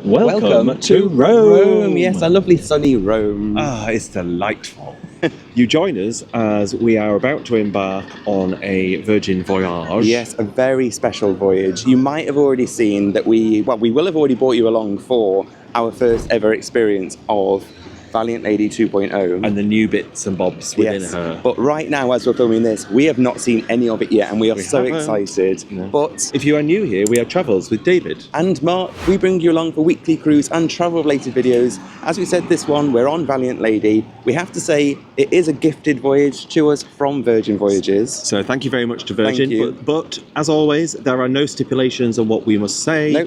Welcome to Rome. Yes, our lovely sunny Rome. Ah, it's delightful. You join us as we are about to embark on a Virgin Voyage. Yes, a very special voyage. You might have already seen that we will have already brought you along for our first ever experience of Valiant Lady 2.0. And the new bits and bobs within Yes, her. but right now, as we're filming this, we have not seen any of it yet, and we are so haven't. excited. No. But If you are new here, we are Travels with David. and Mark, we bring you along for weekly cruise and travel-related videos. As we said, this one, we're on Valiant Lady. We have to say, it is a gifted voyage to us from Virgin Voyages. So thank you very much to Virgin. Thank you. But as always, there are no stipulations on what we must say. No,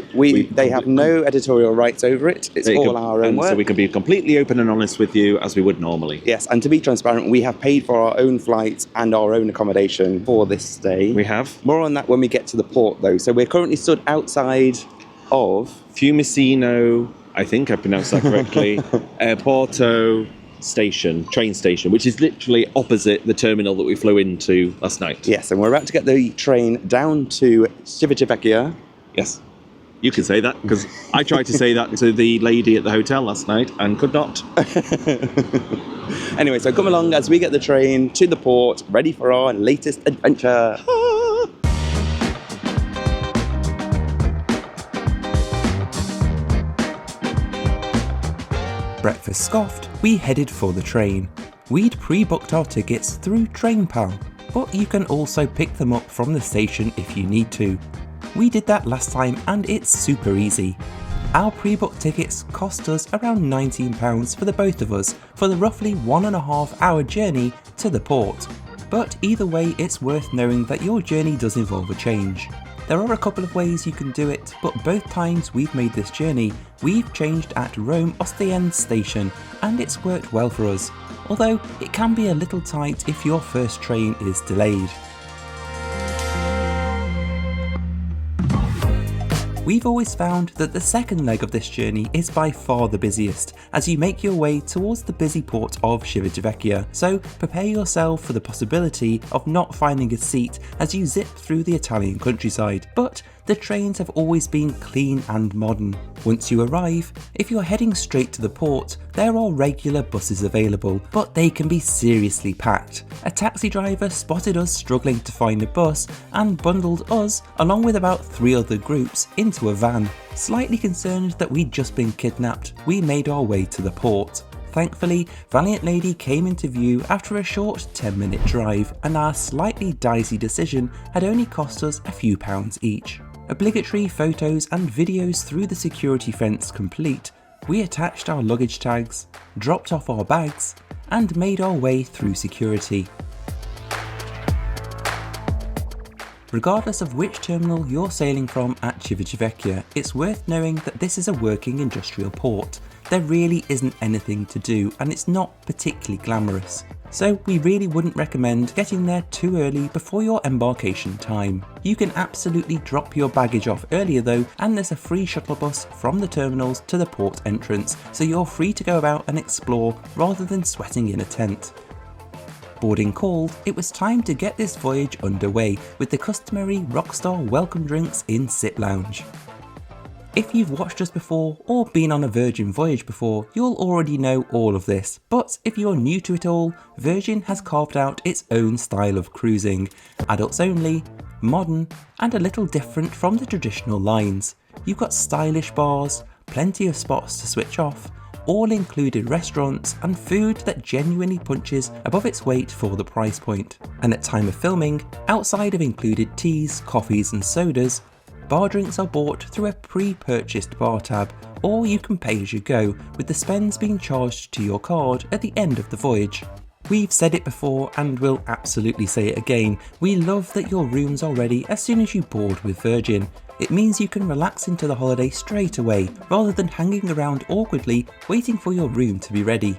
they have no editorial rights over it. It's all our own work. So we can be completely open and honest with you as we would normally. Yes, and to be transparent, we have paid for our own flights and our own accommodation for this stay. We have. More on that when we get to the port, though. So we're currently stood outside of Fiumicino, I think I pronounced that correctly, Airporto station, train station, which is literally opposite the terminal that we flew into last night. Yes, and we're about to get the train down to Civitavecchia. Yes. You can say that, because I tried to say that to the lady at the hotel last night and could not. Anyway, so come along as we get the train to the port, ready for our latest adventure. Breakfast scoffed, we headed for the train. We'd pre-booked our tickets through TrainPal, but you can also pick them up from the station if you need to. We did that last time and it's super easy. Our pre-booked tickets cost us around £19 for the both of us for the roughly 1.5 hour journey to the port. But either way, it's worth knowing that your journey does involve a change. There are a couple of ways you can do it, but both times we've made this journey, we've changed at Rome Ostiense station and it's worked well for us, although it can be a little tight if your first train is delayed. We've always found that the second leg of this journey is by far the busiest, as you make your way towards the busy port of Civitavecchia, so prepare yourself for the possibility of not finding a seat as you zip through the Italian countryside. But the trains have always been clean and modern. Once you arrive, if you're heading straight to the port, there are regular buses available, but they can be seriously packed. A taxi driver spotted us struggling to find a bus and bundled us, along with about 3 other groups, into a van. Slightly concerned that we'd just been kidnapped, we made our way to the port. Thankfully, Valiant Lady came into view after a short 10-minute drive, and our slightly dicey decision had only cost us a few pounds each. Obligatory photos and videos through the security fence complete, we attached our luggage tags, dropped off our bags, and made our way through security. Regardless of which terminal you're sailing from at Civitavecchia, it's worth knowing that this is a working industrial port. There really isn't anything to do and it's not particularly glamorous. So we really wouldn't recommend getting there too early before your embarkation time. You can absolutely drop your baggage off earlier though, and there's a free shuttle bus from the terminals to the port entrance, so you're free to go about and explore rather than sweating in a tent. Boarding called, it was time to get this voyage underway with the customary rockstar welcome drinks in Sit Lounge. If you've watched us before or been on a Virgin voyage before, you'll already know all of this, but if you're new to it all, Virgin has carved out its own style of cruising, adults only, modern, and a little different from the traditional lines. You've got stylish bars, plenty of spots to switch off, all-included restaurants, and food that genuinely punches above its weight for the price point. And at time of filming, outside of included teas, coffees and sodas, bar drinks are bought through a pre-purchased bar tab, or you can pay as you go, with the spends being charged to your card at the end of the voyage. We've said it before and will absolutely say it again, we love that your rooms are ready as soon as you board with Virgin. It means you can relax into the holiday straight away, rather than hanging around awkwardly waiting for your room to be ready.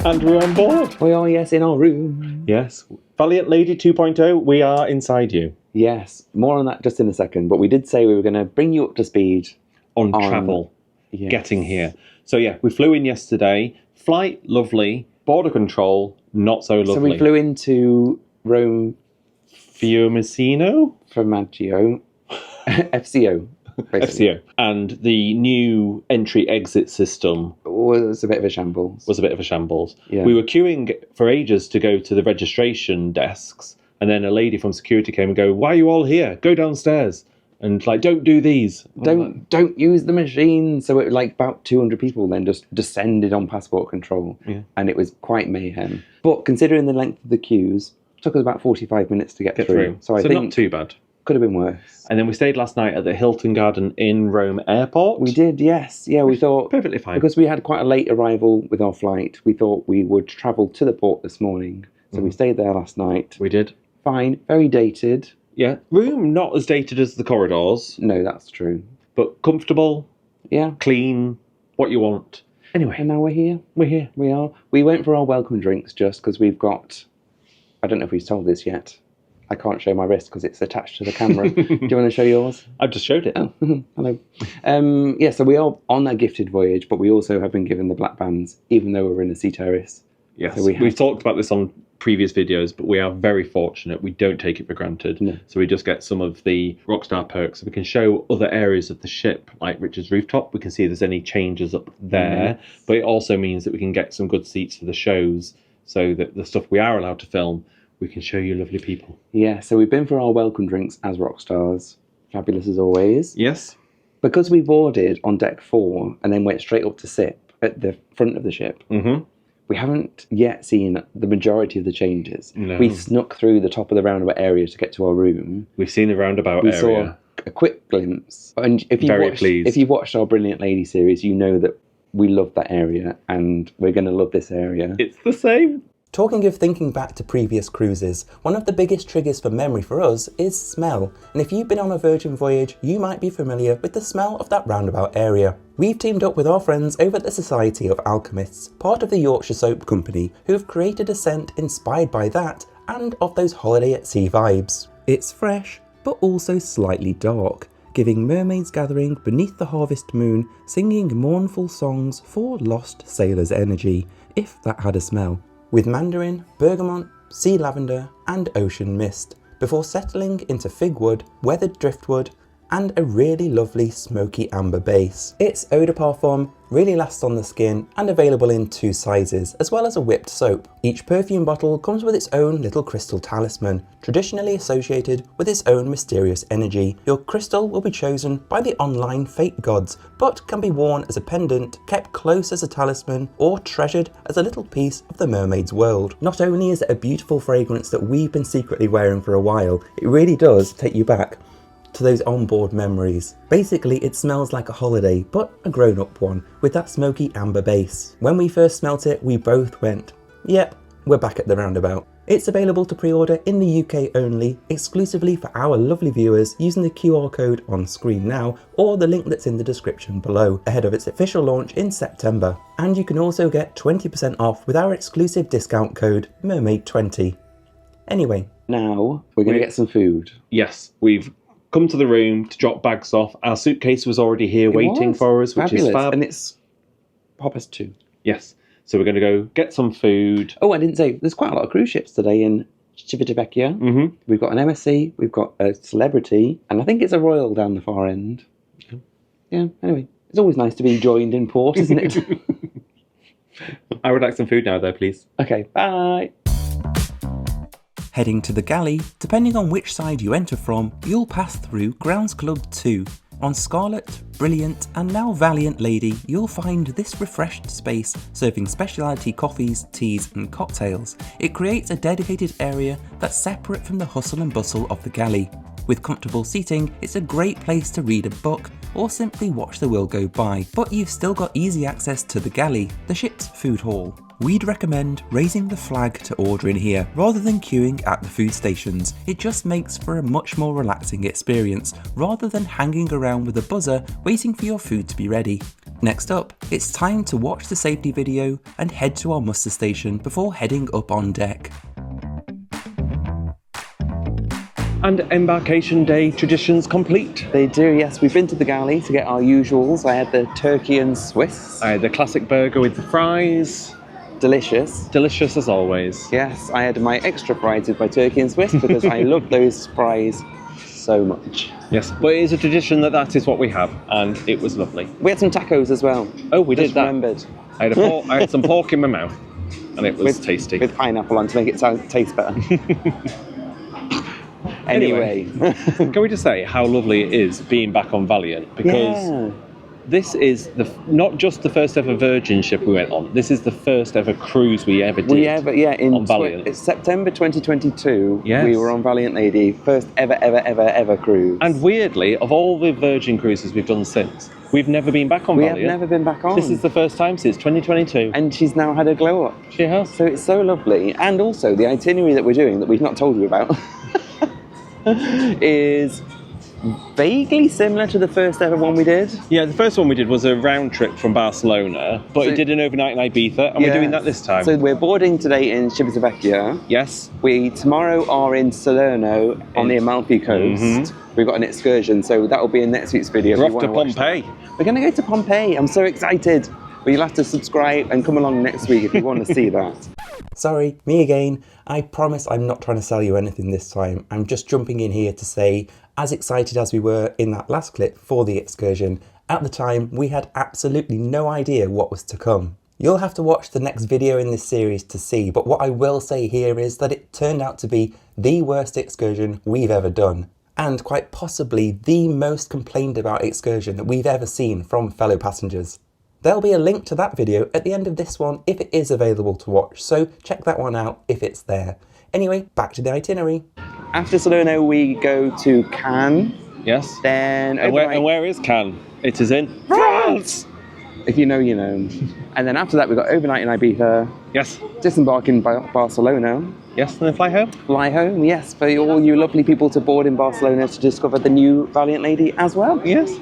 And we're on board. We are, yes, in our room. Yes. Valiant Lady 2.0, we are inside you. Yes, more on that just in a second, but we did say we were going to bring you up to speed on travel, getting here. So yeah, we flew in yesterday. Flight, lovely. Border control, not so lovely. So we flew into Rome Fiumicino? Formaggio. FCO, basically. FCO. And the new entry-exit system Was a bit of a shambles. Yeah. We were queuing for ages to go to the registration desks, and then a lady from security came and go, "Why are you all here? Go downstairs." And like, don't do these. Don't use the machine. So it like about 200 people then just descended on passport control. Yeah. And it was quite mayhem. But considering the length of the queues, it took us about 45 minutes to get through. So I think not too bad. Could have been worse. And then we stayed last night at the Hilton Garden in Rome Airport. We did, yes. Yeah, we thought... Perfectly fine. Because we had quite a late arrival with our flight, we thought we would travel to the port this morning. So we stayed there last night. We did. Fine. Very dated. Yeah. Room not as dated as the corridors. No, that's true. But comfortable. Yeah. Clean. What you want. Anyway. And now we're here. We're here. We are. We went for our welcome drinks just because we've got... I don't know if we've told this yet. I can't show my wrist because it's attached to the camera. Do you want to show yours? I've just showed it. Oh, hello. Yeah, so we are on a gifted voyage, but we also have been given the black bands, even though we're in a sea terrace. Yes, so we've talked about this on previous videos, but we are very fortunate. We don't take it for granted. No. So we just get some of the Rockstar perks. So we can show other areas of the ship, like Richard's rooftop. We can see if there's any changes up there. But it also means that we can get some good seats for the shows, so that the stuff we are allowed to film, we can show you lovely people. Yeah, so we've been for our welcome drinks as rock stars. Fabulous as always. Yes. Because we boarded on deck 4 and then went straight up to sit at the front of the ship, we haven't yet seen the majority of the changes. No. We snuck through the top of the roundabout area to get to our room. We've seen the roundabout area. We saw a quick glimpse. And if you've watched our Brilliant Lady series, you know that we love that area and we're going to love this area. It's the same. Talking of thinking back to previous cruises, one of the biggest triggers for memory for us is smell. And if you've been on a Virgin Voyage, you might be familiar with the smell of that roundabout area. We've teamed up with our friends over at the Society of Alchemists, part of the Yorkshire Soap Company, who have created a scent inspired by that and of those holiday at sea vibes. It's fresh, but also slightly dark, giving mermaids gathering beneath the harvest moon, singing mournful songs for lost sailors' energy, if that had a smell, with mandarin, bergamot, sea lavender and ocean mist, before settling into figwood, weathered driftwood and a really lovely smoky amber base. Its eau de parfum really lasts on the skin and available in 2 sizes, as well as a whipped soap. Each perfume bottle comes with its own little crystal talisman, traditionally associated with its own mysterious energy. Your crystal will be chosen by the online fate gods, but can be worn as a pendant, kept close as a talisman, or treasured as a little piece of the mermaid's world. Not only is it a beautiful fragrance that we've been secretly wearing for a while, it really does take you back to those onboard memories. Basically, it smells like a holiday, but a grown-up one, with that smoky amber base. When we first smelt it, we both went, yep, we're back at the roundabout. It's available to pre-order in the UK only, exclusively for our lovely viewers, using the QR code on screen now, or the link that's in the description below, ahead of its official launch in September. And you can also get 20% off with our exclusive discount code, Mermaid20. Anyway. Now, we're going to get some food. Yes, we've come to the room to drop bags off. Our suitcase was already here waiting for us, which is fab. And it's Hoppers 2. Yes. So we're going to go get some food. Oh, I didn't say, there's quite a lot of cruise ships today in Civitavecchia. We've got an MSC, we've got a Celebrity, and I think it's a Royal down the far end. Yeah, anyway. It's always nice to be joined in port, isn't it? I would like some food now, though, please. Okay, bye. Heading to the galley, depending on which side you enter from, you'll pass through Grounds Club 2. On Scarlet, Brilliant and now Valiant Lady, you'll find this refreshed space serving specialty coffees, teas and cocktails. It creates a dedicated area that's separate from the hustle and bustle of the galley. With comfortable seating, it's a great place to read a book or simply watch the world go by, but you've still got easy access to the galley, the ship's food hall. We'd recommend raising the flag to order in here rather than queuing at the food stations. It just makes for a much more relaxing experience rather than hanging around with a buzzer waiting for your food to be ready. Next up, it's time to watch the safety video and head to our muster station before heading up on deck. And embarkation day traditions complete. They do, yes. We've been to the galley to get our usuals. I had the turkey and Swiss. I had the classic burger with the fries. Delicious. Delicious as always. Yes, I had my extra fries with my turkey and Swiss because I love those fries so much. Yes, but it is a tradition that is what we have, and it was lovely. We had some tacos as well. Oh, we Just did that. remembered. I had some pork in my mouth, and it was tasty. With pineapple on to make it taste better. Anyway. Can we just say how lovely it is being back on Valiant? Because this is not just the first ever Virgin ship we went on. This is the first ever cruise we ever did. In Valiant. September 2022, yes. We were on Valiant Lady, first ever cruise. And weirdly, of all the Virgin cruises we've done since, we've never been back on Valiant. We have never been back on. This is the first time since 2022. And she's now had a glow up. She has. So it's so lovely. And also the itinerary that we're doing that we've not told you about is vaguely similar to the first ever one we did. Yeah, the first one we did was a round trip from Barcelona, but it did an overnight in Ibiza, and we're doing that this time. So we're boarding today in Civitavecchia. Yes. We tomorrow are in Salerno on the Amalfi Coast. Mm-hmm. We've got an excursion, so that will be in next week's video. We're off to Pompeii. We're going to go to Pompeii. I'm so excited. But you'll have to subscribe and come along next week if you want to see that. Sorry, me again. I promise I'm not trying to sell you anything this time. I'm just jumping in here to say, as excited as we were in that last clip for the excursion, at the time we had absolutely no idea what was to come. You'll have to watch the next video in this series to see, but what I will say here is that it turned out to be the worst excursion we've ever done, and quite possibly the most complained about excursion that we've ever seen from fellow passengers. There'll be a link to that video at the end of this one if it is available to watch, so check that one out if it's there. Anyway, back to the itinerary. After Salerno we go to Cannes. Yes. Then and where is Cannes? It is in France! If you know, you know. And then after that we've got overnight in Ibiza. Yes. Disembark in Barcelona. Yes, and then fly home? Fly home, yes, for all you lovely people to board in Barcelona to discover the new Valiant Lady as well. Yes.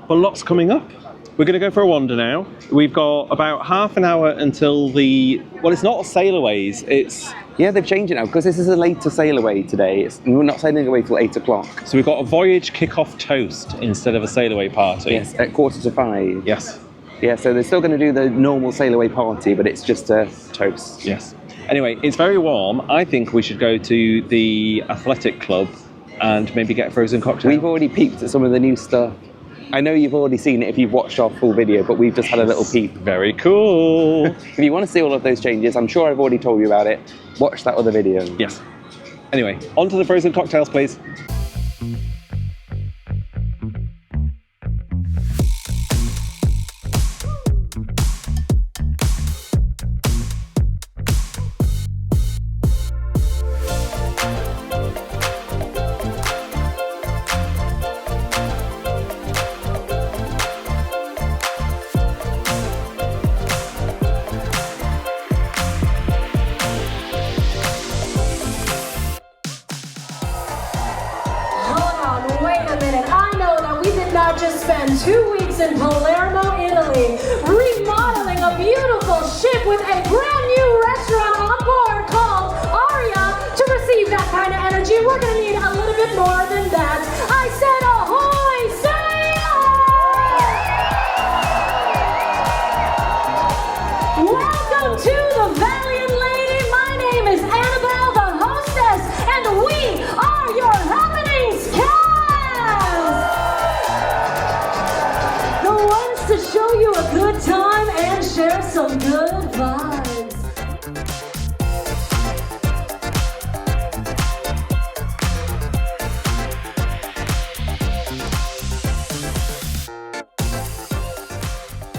But lots coming up. We're going to go for a wander now. We've got about half an hour until it's not sail aways, it's... Yeah, they've changed it now, because this is a later sail away today. We're not sailing away till 8 o'clock. So we've got a voyage kick-off toast instead of a sail away party. Yes, at 4:45. Yes. Yeah, so they're still going to do the normal sail away party, but it's just a toast. Yes. Anyway, it's very warm. I think we should go to the athletic club and maybe get a frozen cocktail. We've already peeped at some of the new stuff. I know you've already seen it if you've watched our full video, but we've just had a little peep. Very cool. If you want to see all of those changes, I'm sure I've already told you about it. Watch that other video. Yes. Anyway, on to the frozen cocktails, please. Spend 2 weeks in Palermo, Italy, remodeling a beautiful ship with a brand new restaurant on board called Ariya. To receive that kind of energy, we're going to need a little bit more than that. I said ahoy, sail! Welcome to the Valiant Lady. My name is Annabelle, the hostess, and we are your happenings cast. To show you a good time and share some good vibes.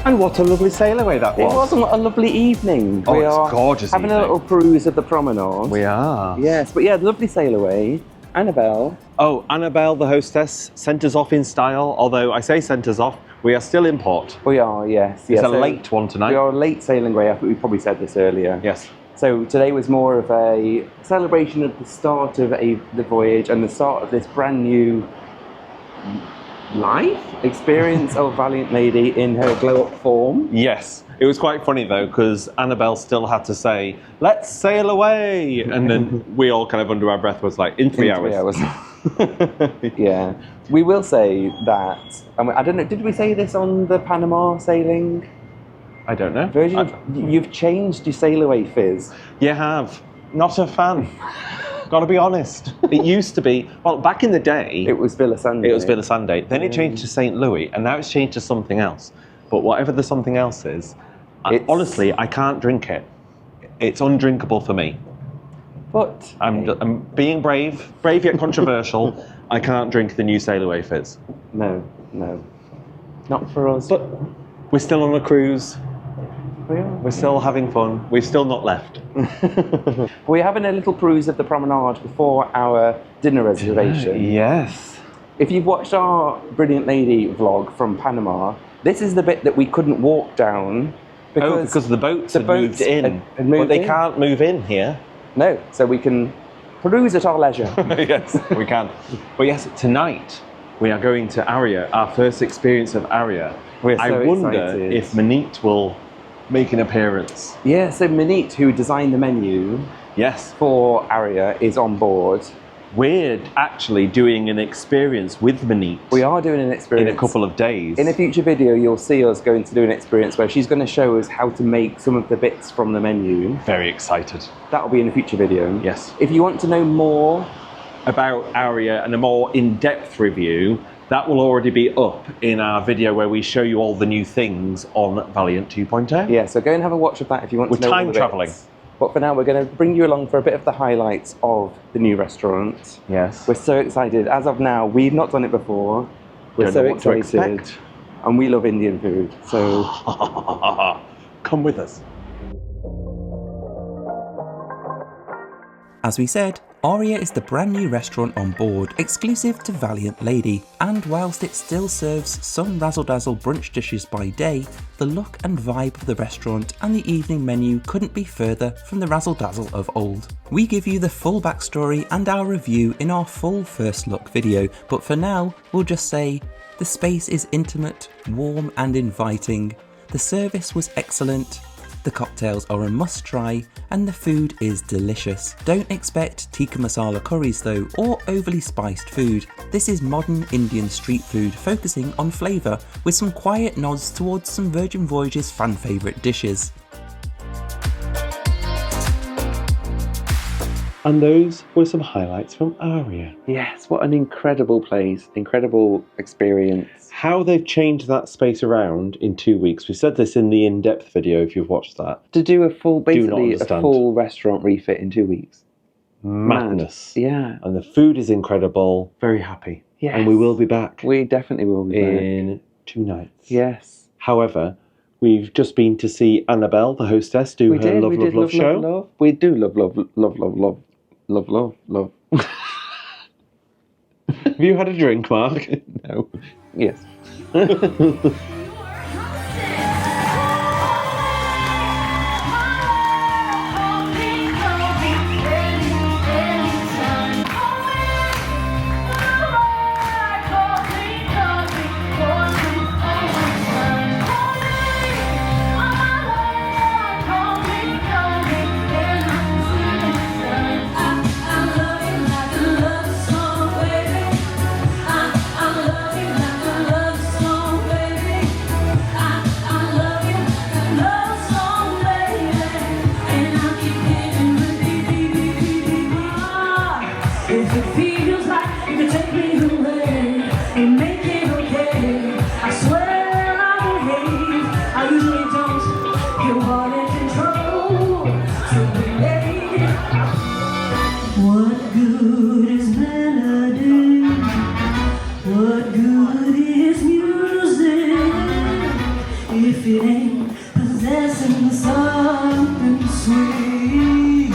And what a lovely sail away that was. It wasn't a lovely evening. Oh, we it's are gorgeous having evening. a little peruse of the promenade. We are. Yes, but yeah, lovely sail away. Annabelle. Oh, Annabelle, the hostess, sent us off in style, although I say sent us off, we are still in port. We are, yes. It's a late one tonight. We are late sailing away. I think we probably said this earlier. Yes. So today was more of a celebration of the start of the voyage and the start of this brand new life experience of Valiant Lady in her glow-up form. Yes. It was quite funny though, because Annabelle still had to say, "Let's sail away," and then we all kind of under our breath was like, "In 3 hours." Yeah. We will say that, I don't know, did we say this on the Panama sailing? I don't know. Virgin, you've changed your sail away fizz. You have. Not a fan. Gotta be honest. It used to be, well, back in the day, It was Villa Sunday. it was Villa Sunday. Then it changed to St. Louis, and now it's changed to something else. But whatever the something else is, honestly, I can't drink it. It's undrinkable for me. But I'm being brave yet controversial. I can't drink the new Sail Away Fizz. no, not for us. But we're still on a cruise. we are. We're still having fun. We've still not left. We're having a little cruise of the promenade before our dinner reservation. Yes. If you've watched our Brilliant Lady vlog from Panama, this is the bit that we couldn't walk down Because the boats had moved in. had moved but they in. can't move in here. No, so we can peruse at our leisure. Yes, we can. But yes, tonight we are going to Ariya, our first experience of Ariya. We're so I wonder excited. if Manit will make an appearance. Yeah, so Manit, who designed the menu Yes. for Ariya, is on board. We're actually doing an experience with Manit We are doing an experience. in a couple of days. In a future video, you'll see us going to do an experience where she's going to show us how to make some of the bits from the menu. Very excited. That'll be in a future video. Yes. If you want to know more, About Ariya and a more in-depth review, that will already be up in our video where we show you all the new things on Valiant 2.0. yeah, so go and have a watch of that if you want We're to know all time the bits. travelling. But for now, we're going to bring you along for a bit of the highlights of the new restaurant. Yes. We're so excited. As of now, we've not done it before. We're Don't so know what to excited. expect. And we love Indian food. So Come with us. As we said, Ariya is the brand new restaurant on board, exclusive to Valiant Lady, and whilst it still serves some Razzle Dazzle brunch dishes by day, the look and vibe of the restaurant and the evening menu couldn't be further from the Razzle Dazzle of old. We give you the full backstory and our review in our full first look video, but for now, we'll just say, the space is intimate, warm and inviting, the service was excellent, the cocktails are a must try, and the food is delicious. Don't expect tikka masala curries though, or overly spiced food. This is modern Indian street food focusing on flavour, with some quiet nods towards some Virgin Voyages fan favourite dishes. And those were some highlights from Ariya. yes, what an incredible place, incredible experience. How they've changed that space around in 2 weeks. We said this in the in-depth video if you've watched that. To do a full, not basically a understand. full restaurant refit in 2 weeks. Madness. Yeah. And the food is incredible. Very happy. Yes. And we will be back We definitely will be back. in 2 nights. Yes. However, we've just been to see Annabelle, the hostess, do We her did. Love, We Love, did Love show. love. We do love, love, love, love, love, love, love, love. Have you had a drink, Mark? No. Yes. If it feels like you can take me away and make it okay, I swear I will hate. I usually don't get what in control. So relate. What good is melody? What good is music if it ain't possessing something sweet?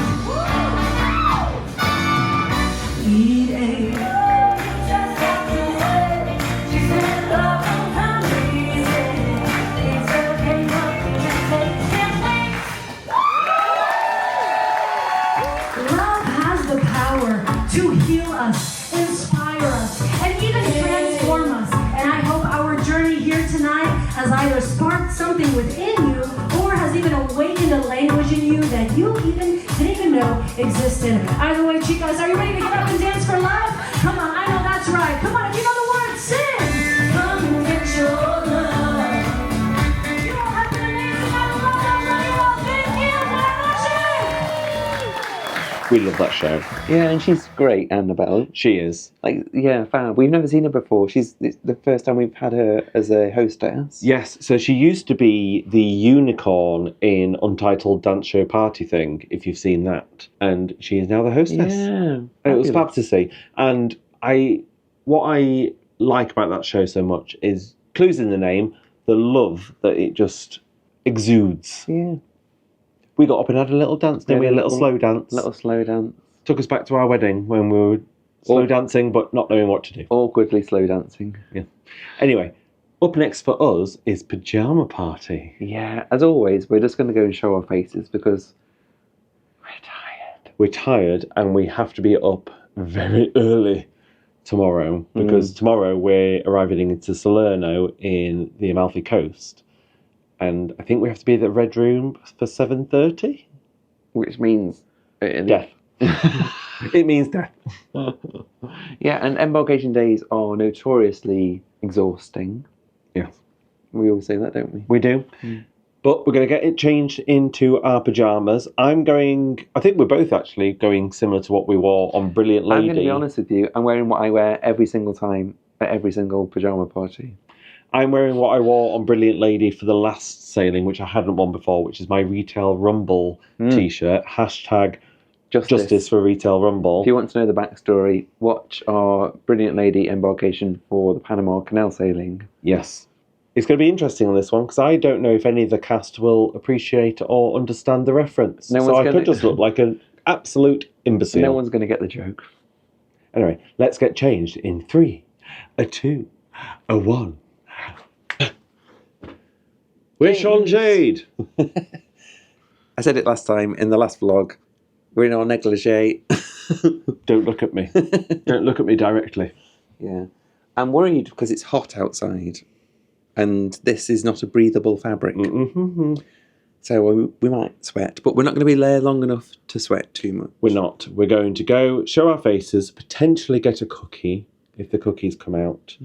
Love has the power to heal us, inspire us, and even transform us. And I hope our journey here tonight has either sparked something within you or has even awakened a language in you that you even didn't even know existed. Either way, chicas, are you ready to get up and dance for love? Come on, I know that's right. Come on, if you know the words, sing! Come get your love. You all have been amazing. We love that show. Yeah, and she's great, Annabelle. She is. Like, yeah, fab. We've never seen her before. It's the first time we've had her as a hostess. Yes, so she used to be the unicorn in Untitled Dance Show Party Thing, if you've seen that. And she is now the hostess. Yeah. And it was fab to see. And what I like about that show so much is, clues in the name, the love that it just exudes. Yeah. We got up and had a little dance, didn't we? A little slow dance. Little slow dance. Took us back to our wedding when we were slow dancing but not knowing what to do. Awkwardly slow dancing. Yeah. Anyway, up next for us is Pyjama Party. Yeah, as always, we're just going to go and show our faces because we're tired. We're tired and we have to be up very early tomorrow because tomorrow we're arriving into Salerno in the Amalfi Coast. And I think we have to be at the Red Room for 7:30. Which means... Death. It means death. Yeah, and embarkation days are notoriously exhausting. Yeah. We always say that, don't we? We do. But we're going to get it changed into our pyjamas. I think we're both actually going similar to what we wore on Brilliant Lady. I'm going to be honest with you. I'm wearing what I wear every single time at every single pyjama party. I'm wearing what I wore on Brilliant Lady for the last sailing, which I hadn't worn before, which is my Retail Rumble t-shirt. # Justice for Retail Rumble. If you want to know the backstory, watch our Brilliant Lady embarkation for the Panama Canal sailing. Yes. It's going to be interesting on this one because I don't know if any of the cast will appreciate or understand the reference. So I could just look like an absolute imbecile. No one's going to get the joke. Anyway, let's get changed in 3, a 2, a 1. We're Sean Jade. I said it last time in the last vlog. We're in our negligee. Don't look at me. Don't look at me directly. Yeah. I'm worried because it's hot outside. And this is not a breathable fabric. So we might sweat. But we're not going to be there long enough to sweat too much. We're not. We're going to go, show our faces, potentially get a cookie if the cookies come out.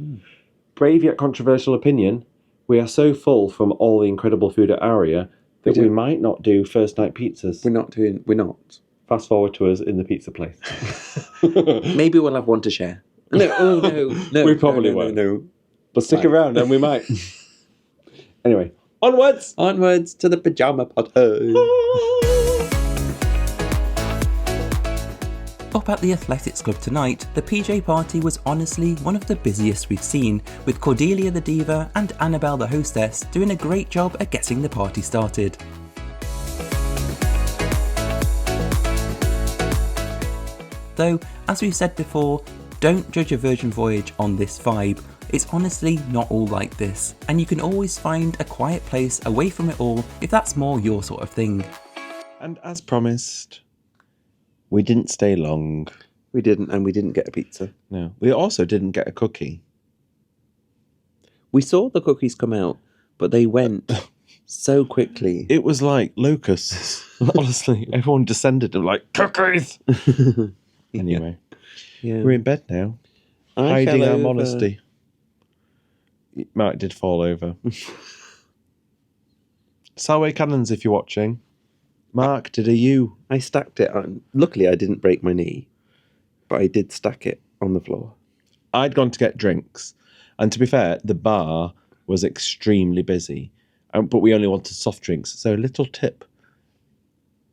Brave yet controversial opinion. We are so full from all the incredible food at Ariya that we might not do first night pizzas. We're not. Fast forward to us in the pizza place. Maybe we'll have one to share. No. We probably won't. No. But stick around and we might. Anyway, onwards! Onwards to the pyjama party. Up at the Athletics Club tonight, the PJ party was honestly one of the busiest we've seen, with Cordelia the Diva and Annabelle the hostess doing a great job at getting the party started. Though, as we've said before, don't judge a Virgin Voyage on this vibe. It's honestly not all like this, and you can always find a quiet place away from it all if that's more your sort of thing. And as promised, we didn't stay long. We didn't, and we didn't get a pizza. No. We also didn't get a cookie. We saw the cookies come out, but they went so quickly. It was like locusts. Honestly, everyone descended and like, cookies! Anyway, we're in bed now. Hiding our modesty. Mark did fall over. Salway cannons if you're watching. Mark did a U. I stacked it on. Luckily, I didn't break my knee, but I did stack it on the floor. I'd gone to get drinks, and to be fair, the bar was extremely busy, but we only wanted soft drinks. So, a little tip: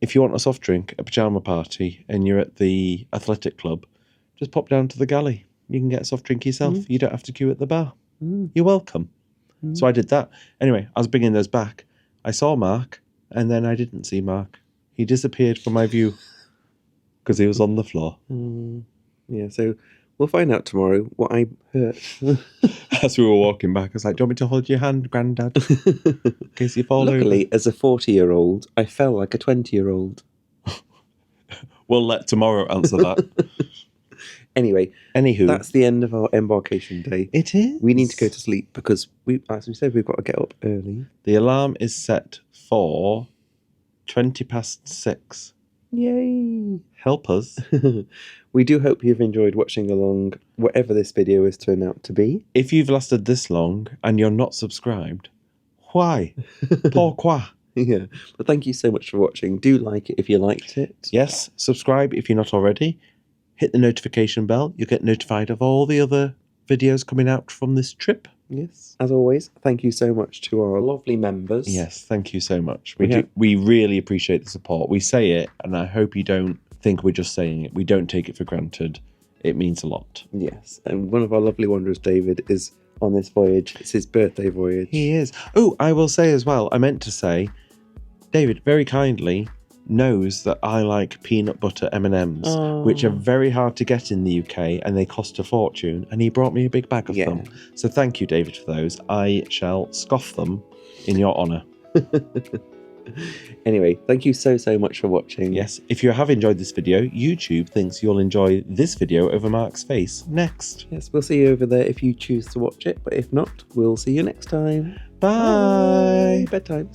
if you want a soft drink at a pyjama party and you're at the athletic club, just pop down to the galley. You can get a soft drink yourself. You don't have to queue at the bar. You're welcome. So I did that. Anyway, I was bringing those back. I saw Mark, and then I didn't see Mark. He disappeared from my view because he was on the floor. Yeah, so we'll find out tomorrow what I hurt. As we were walking back, I was like, do you want me to hold your hand, Grandad? In case you fall over. Luckily, as a 40-year-old, I fell like a 20-year-old. We'll let tomorrow answer that. Anyway, anywho, that's the end of our embarkation day. It is. We need to go to sleep because, as we said, we've got to get up early. The alarm is set for 6:20. Yay! Help us. We do hope you've enjoyed watching along, whatever this video has turned out to be. If you've lasted this long and you're not subscribed, why? Pourquoi? Yeah. But thank you so much for watching. Do like it if you liked it. Yes, subscribe if you're not already. Hit the notification bell. You'll get notified of all the other videos coming out from this trip. Yes. As always, thank you so much to our lovely members. Yes, thank you so much. We really appreciate the support. We say it, and I hope you don't think we're just saying it. We don't take it for granted. It means a lot. Yes. And one of our lovely wanderers, David, is on this voyage. It's his birthday voyage. He is. Oh, I will say as well, I meant to say, David very kindly knows that I like peanut butter M&Ms, which are very hard to get in the UK and they cost a fortune, and he brought me a big bag of them. So thank you, David, for those. I shall scoff them in your honour. Anyway, thank you so much for watching. Yes, if you have enjoyed this video, YouTube thinks you'll enjoy this video over Mark's face next. Yes, we'll see you over there if you choose to watch it, but if not, we'll see you next time. Bye. Bedtime.